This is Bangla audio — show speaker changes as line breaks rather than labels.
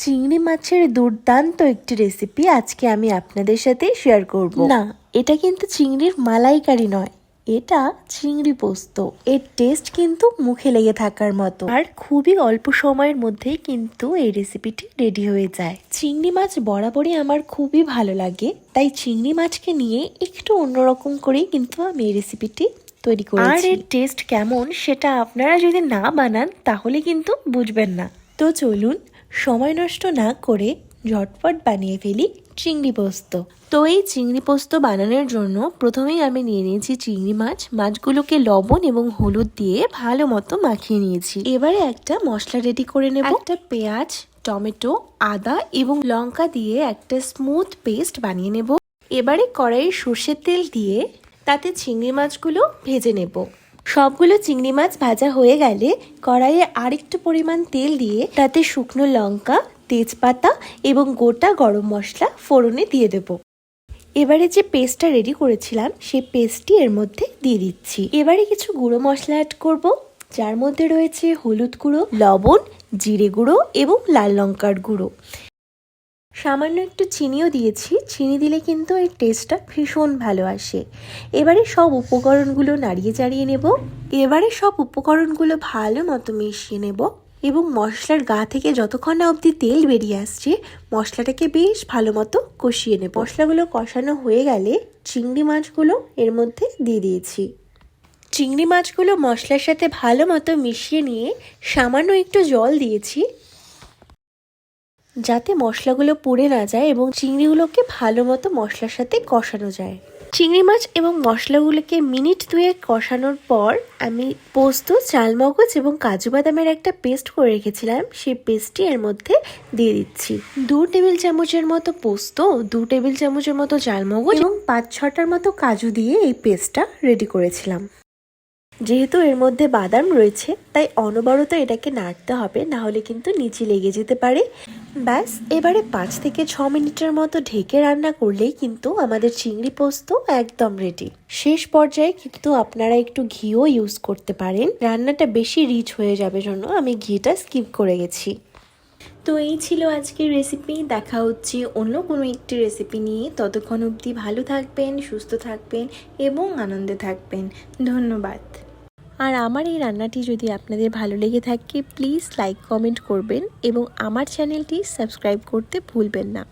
চিংড়ি মাছের দুর্দান্ত একটি রেসিপি আজকে আমি আপনাদের সাথে শেয়ার করব। না, এটা কিন্তু চিংড়ির মালাইকারি নয়, এটা চিংড়ি পোস্ত। এর টেস্ট কিন্তু মুখে লেগে থাকার মতো, আর খুবই অল্প সময়ের মধ্যেই কিন্তু এই রেসিপিটি রেডি হয়ে যায়। চিংড়ি মাছ বরাবরই আমার খুবই ভালো লাগে, তাই চিংড়ি মাছকে নিয়ে একটু অন্যরকম করেই কিন্তু আমি এই রেসিপিটি তৈরি করেছি। আর এর টেস্ট কেমন সেটা আপনারা যদি না বানান তাহলে কিন্তু বুঝবেন না। তো চলুন সময় নষ্ট না করে ঝটপট বানিয়ে ফেলি চিংড়ি পোস্ত। তো এই চিংড়ি পোস্ত বানানোর জন্য প্রথমেই আমি নিয়ে নিয়েছি চিংড়ি মাছ। মাছগুলোকে লবণ এবং হলুদ দিয়ে ভালো মতো মাখিয়ে নিয়েছি। এবারে একটা মশলা রেডি করে নেব। একটা পেঁয়াজ, টমেটো, আদা এবং লঙ্কা দিয়ে একটা স্মুথ পেস্ট বানিয়ে নেব। এবারে কড়াইয়ে সর্ষের তেল দিয়ে তাতে চিংড়ি মাছগুলো ভেজে নেব। সবগুলো চিংড়ি মাছ ভাজা হয়ে গেলে কড়াইয়ে আরেকটু পরিমাণ তেল দিয়ে তাতে শুকনো লঙ্কা, তেজপাতা এবং গোটা গরম মশলা ফোড়নে দিয়ে দেব। এবারে যে পেস্টটা রেডি করেছিলাম সেই পেস্টটি এর মধ্যে দিয়ে দিচ্ছি। এবারে কিছু গুঁড়ো মশলা অ্যাড করব, যার মধ্যে রয়েছে হলুদ গুঁড়ো, লবণ, জিরে গুঁড়ো এবং লাল লঙ্কার গুঁড়ো। সামান্য একটু চিনিও দিয়েছি, চিনি দিলে কিন্তু এর টেস্টটা ভীষণ ভালো আসে। এবারে সব উপকরণগুলো নাড়িয়ে চাড়িয়ে নেব। এবারে সব উপকরণগুলো ভালো মতো মিশিয়ে নেব এবং মশলার গা থেকে যতক্ষণ না অবধি তেল বেরিয়ে আসছে মশলাটাকে বেশ ভালো মতো কষিয়ে নেব। মশলাগুলো কষানো হয়ে গেলে চিংড়ি মাছগুলো এর মধ্যে দিয়ে দিয়েছি। চিংড়ি মাছগুলো মশলার সাথে ভালো মতো মিশিয়ে নিয়ে সামান্য একটু জল দিয়েছি, যাতে মশলাগুলো পুড়ে না যায় এবং চিংড়িগুলোকে ভালো মতো মশলার সাথে কষানো যায়। চিংড়ি মাছ এবং মশলাগুলোকে মিনিট 2 কষানোর পর আমি পোস্ত, চালমগজ এবং কাজু বাদামের একটা পেস্ট করে রেখেছিলাম, সেই পেস্টটি এর মধ্যে দিয়ে দিচ্ছি। 2 টেবিল চামচের মতো পোস্ত, 2 টেবিল চামচের মতো চালমগজ এবং 5-6টার মতো কাজু দিয়ে এই পেস্টটা রেডি করেছিলাম। যেহেতু এর মধ্যে বাদাম রয়েছে তাই অনবরত এটাকে নাড়তে হবে, না হলে কিন্তু নিচে লেগে যেতে পারে। ব্যাস, এবারে 5 থেকে 6 মিনিটের মতো ঢেকে রান্না করলেই কিন্তু আমাদের চিংড়ি পোস্ত একদম রেডি। শেষ পর্যায়ে কিন্তু আপনারা একটু ঘিও ইউজ করতে পারেন, রান্নাটা বেশি রিচ হয়ে যাবে জন্য আমি ঘিটা স্কিপ করে গেছি। তো এই ছিল আজকের রেসিপি। দেখা হচ্ছে অন্য কোনো একটি রেসিপি নিয়ে। ততক্ষণ অবধি ভালো থাকবেন, সুস্থ থাকবেন এবং আনন্দে থাকবেন। ধন্যবাদ। আর আমার এই রান্নাটি যদি আপনাদের ভালো লেগে থাকে প্লিজ লাইক, কমেন্ট করবেন এবং আমার চ্যানেলটি সাবস্ক্রাইব করতে ভুলবেন না।